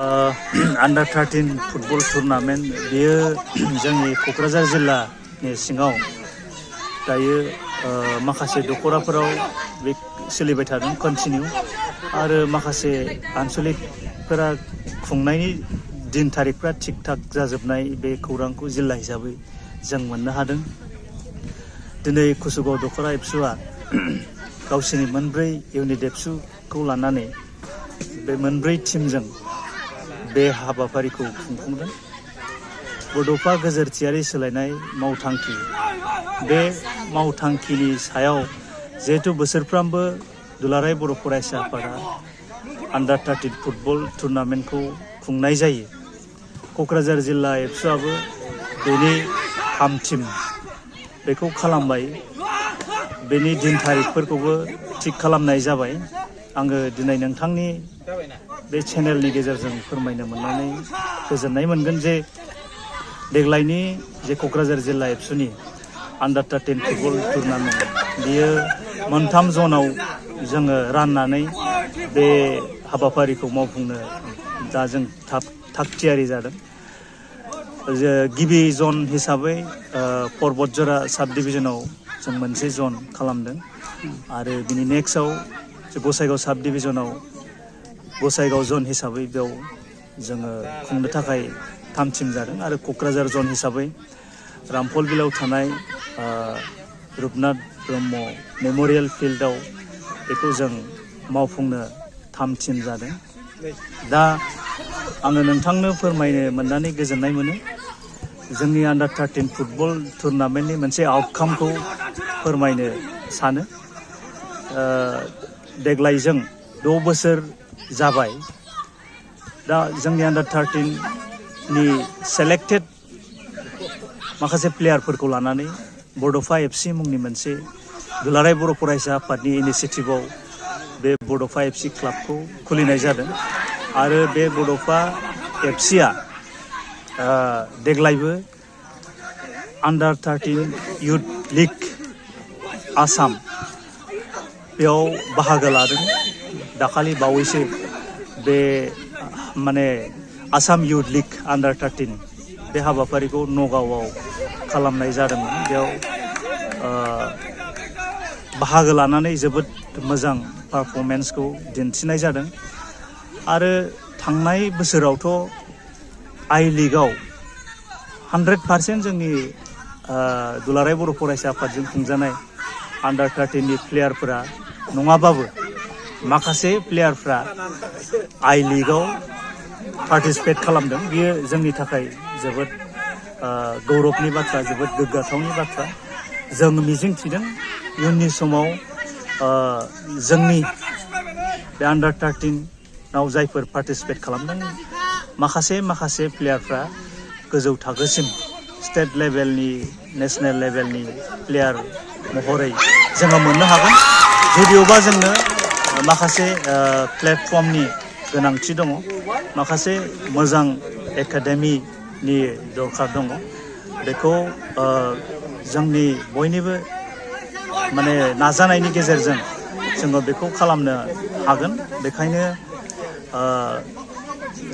Under 13 football tournament बेयो जोंनि क'क्राझार जिल्लानि सिङाव दायो माखासे दखराफोराव बे सोलिबाय थादों कन्टिनिउ आरो माखासे आनसलिकफोरा खुंनायनि दिन तारिखफ्रा थिग थाक जाजोबनाय बे खौरांखौ जिल्ला हिसाबै जों मोननो हादों। दिनै कुसुगाव दखरा एबसुआ गावसिनि मोनब्रै इउनिट एबसुखौ लानानै बे मोनब्रै टीमजों बे हाबाफारिखौ खुंफुंदों। बड'फा गोजोरथियारि सोलायनाय मावथांखि बे मावथांखिनि सायाव जिहेतु बोसोरफ्रामबो दुलाराय बर' फरायसा आफादा Under 13 फुटबल टुर्नामेन्टखौ खुंनाय जायो। क'क्राझार जिल्ला एबसुआबो बेनि हामथिम बेखौ खालामबाय। बेनि दिन तारिखफोरखौबो थिग खालामनाय जाबाय। आङो दिनै नोंथांनि बे चेनेलनि गेजेरजों फोरमायनो मोननानै गोजोननाय मोनगोन जे देग्लायनि जे क'क्राझार जिल्ला एबसुनि Under 13 फुटबल टुर्नामेन्ट बियो मोनथाम जनाव जोङो राननानै बे हाबाफारिखौ मावफुंनो दा जों थाग थियारि जादों। गिबि जन हिसाबै पर्बतजरा साब डिभिजनाव जों मोनसे जन खालामदों आरो बिनि नेक्स्टआव गसाइगाव साब डिभिजनाव गसाइगाव जन हिसाबै बेयाव जोङो खुंनो थाखाय थामथिम जादों आरो क'क्राझार जन हिसाबै रामफल बिलाव थानाय रुपनाथ ब्रह्म मेम'रियेल फिल्डआव बेखौ जों मावफुंनो थामथिम जादों। दा आङो नोंथांनो फोरमायनो मोननानै गोजोननाय मोनो। जोंनि Under 13 फुटबल टुर्नामेन्टनि मोनसे आउटकामखौ फोरमायनो सानो। देग्लाय जों 6 बोसोर जाबाय। दा जोंनि Under 13 नि सेलेक्टेड माखासे प्लेयारफोरखौ लानानै बड'फा एफसि मुंनि मोनसे दुलाराय बर' फरायसा आफादनि इनिसिएटिभआव बे बड'फा एफसि क्लाबखौ खुलिनाय जादों आरो बे बड'फा एफसिआ देग्लायबो Under 13 इयुथ लिग आसाम बेयाव बाहागो लादों। दाखालि बावैसो बे माने आसाम इयुथ लिग Under 13 बे हाबाफारिखौ नगावआव खालामनाय जादोंमोन। बेयाव बाहागो लानानै जोबोद मोजां पारफरमेन्सखौ दिन्थिनाय जादों आरो थांनाय बोसोरावथ' आइ लिगआव 100% जोंनि दुलाराय बर' फरायसा आफादजों खुंजानाय Under 13 नि प्लेयारफोरा नङाबाबो माखासे प्लेयारफ्रा आइ लिगआव पार्टिसिपेट खालामदों। बियो जोंनि थाखाय जोबोद गौरबनि बाथ्रा, जोबोद गोग्गाथावनि बाथ्रा। जों मिजिंथिदों इयुननि समाव जोंनि बे Under 13 आव जायफोर पार्टिसिपेट खालामदों माखासे प्लेयारफ्रा गोजौ थाखोसिम स्टेट लेभेलनि नेशनेल लेभेलनि प्लेयार महरै जोङो मोननो हागोन। जुदिअबा जोंनो माखासे प्लेटफर्मनि गोनांथि दङ, माखासे मोजां एकाडेमिनि दरखार दङ। बेखौ जोंनि बयनिबो माने नाजानायनि गेजेरजों जोङो बेखौ खालामनो हागोन। बेखायनो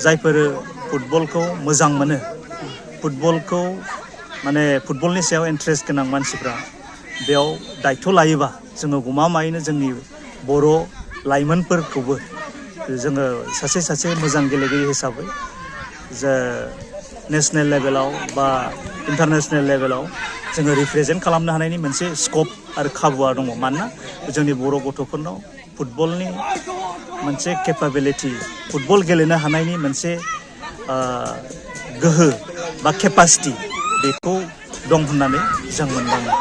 जायफोर फुटबलखौ मोजां मोनो, फुटबलखौ माने फुटबलनि सायाव इन्ट्रेस्ट गोनां मानसिफ्रा बेयाव दायथ' लायोबा जोङो गमामायैनो जोंनि बर' लाइमोनफोरखौबो जोङो सासे मोजां गेलेगिरि हिसाबै जे नेशनेल लेभेलाव बा इन्टारनेशनेल लेभेलाव जोङो रिप्रेजेन्ट खालामनो हानायनि मोनसे स्कप आरो खाबुआ दङ। मानोना जोंनि बर' गथ'फोरनाव फुटबलनि मोनसे केपाबिलिटि, फुटबल गेलेनो हानायनि मोनसे गोहो बा केपासिटि बेखौ दं होननानै जों मोनदाङो।